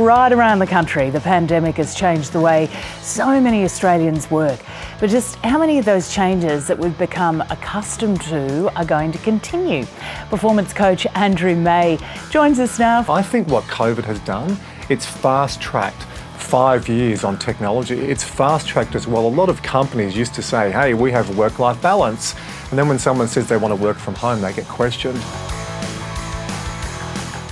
Right around the country, the pandemic has changed the way so many Australians work. But just how many of those changes that we've become accustomed to are going to continue? Performance coach Andrew May joins us now. I think what COVID has done, it's fast-tracked 5 years on technology. It's fast-tracked as well. A lot of companies used to say, hey, we have work-life balance. And then when someone says they want to work from home, they get questioned.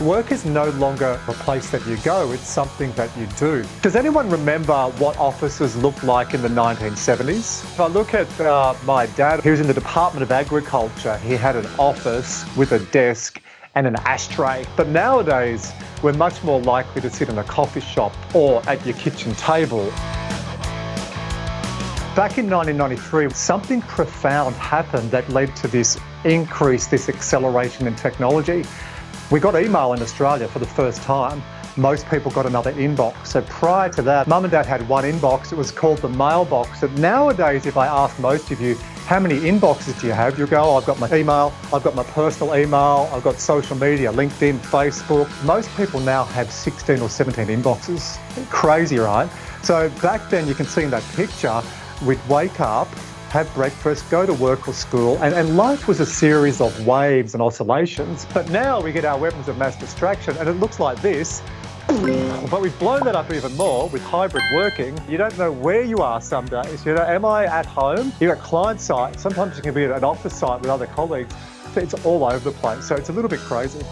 Work is no longer a place that you go, it's something that you do. Does anyone remember what offices looked like in the 1970s? If I look at my dad, he was in the Department of Agriculture. He had an office with a desk and an ashtray. But nowadays, we're much more likely to sit in a coffee shop or at your kitchen table. Back in 1993, something profound happened that led to this increase, this acceleration in technology. We got email in Australia for the first time. Most people got another inbox. So prior to that, Mum and Dad had one inbox. It was called the mailbox. And nowadays, if I ask most of you, how many inboxes do you have? You'll go, oh, I've got my email, I've got my personal email, I've got social media, LinkedIn, Facebook. Most people now have 16 or 17 inboxes. Crazy, right? So back then, you can see in that picture, we'd wake up, have breakfast, go to work or school, and life was a series of waves and oscillations. But now we get our weapons of mass distraction and it looks like this. But we've blown that up even more with hybrid working. You don't know where you are some days. You know, am I at home? You're at client site. Sometimes you can be at an office site with other colleagues. So it's all over the place. So it's a little bit crazy.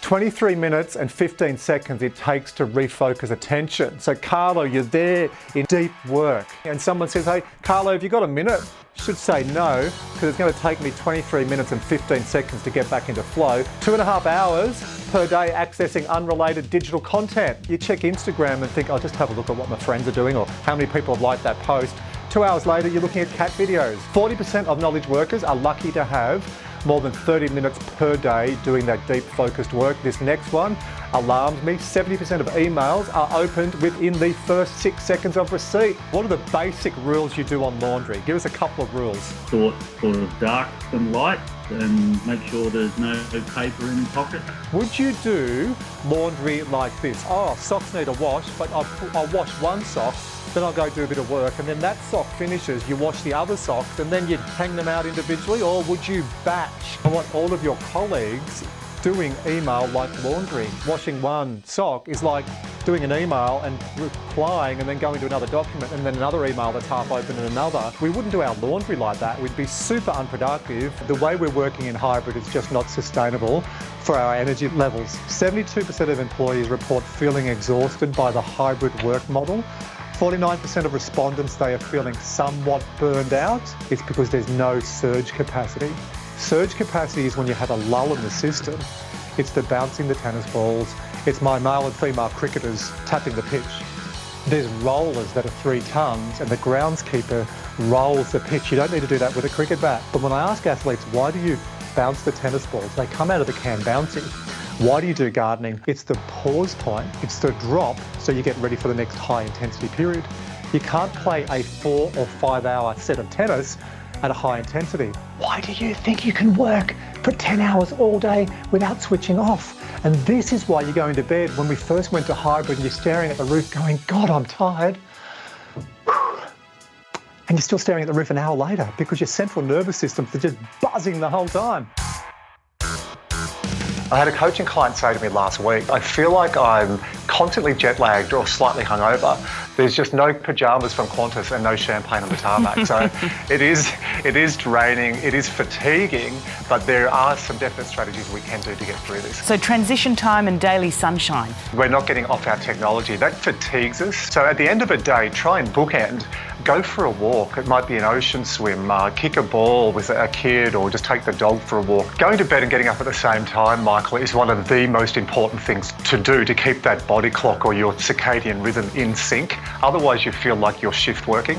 23 minutes and 15 seconds it takes to refocus attention. So Carlo, you're there in deep work and someone says, hey, Carlo, have you got a minute? You should say no, because it's going to take me 23 minutes and 15 seconds to get back into flow. 2.5 hours per day accessing unrelated digital content. You check Instagram and think, I'll just have a look at what my friends are doing or how many people have liked that post. 2 hours later, you're looking at cat videos. 40% of knowledge workers are lucky to have more than 30 minutes per day doing that deep focused work. This next one alarms me. 70% of emails are opened within the first 6 seconds of receipt. What are the basic rules you do on laundry? Give us a couple of rules. Sort of dark and light, and make sure there's no paper in the pocket. Would you do laundry like this? Oh, socks need a wash, but I'll wash one sock, then I'll go do a bit of work, and then that sock finishes, you wash the other socks, and then you hang them out individually? Or would you batch? I want all of your colleagues doing email like laundry. Washing one sock is like doing an email and replying and then going to another document and then another email that's half open and another. We wouldn't do our laundry like that. We'd be super unproductive. The way we're working in hybrid is just not sustainable for our energy levels. 72% of employees report feeling exhausted by the hybrid work model. 49% of respondents say are feeling somewhat burned out. It's because there's no surge capacity. Surge capacity is when you have a lull in the system. It's the bouncing the tennis balls. It's my male and female cricketers tapping the pitch. There's rollers that are 3 tons and the groundskeeper rolls the pitch. You don't need to do that with a cricket bat. But when I ask athletes, why do you bounce the tennis balls? They come out of the can bouncing. Why do you do gardening? It's the pause point. It's the drop so you get ready for the next high intensity period. You can't play a 4 or 5 hour set of tennis at a high intensity. Why do you think you can work for 10 hours all day without switching off? And this is why you're going to bed. When we first went to hybrid, you're staring at the roof going, God, I'm tired. And you're still staring at the roof an hour later because your central nervous systems are just buzzing the whole time. I had a coaching client say to me last week, I feel like I'm constantly jet lagged or slightly hungover. There's just no pajamas from Qantas and no champagne on the tarmac. So it is draining, it is fatiguing, but there are some definite strategies we can do to get through this. So transition time and daily sunshine. We're not getting off our technology. That fatigues us. So at the end of a day, try and bookend. Go for a walk. It might be an ocean swim, kick a ball with a kid, or just take the dog for a walk. Going to bed and getting up at the same time, Michael, is one of the most important things to do to keep that body clock or your circadian rhythm in sync. Otherwise, you feel like you're shift working.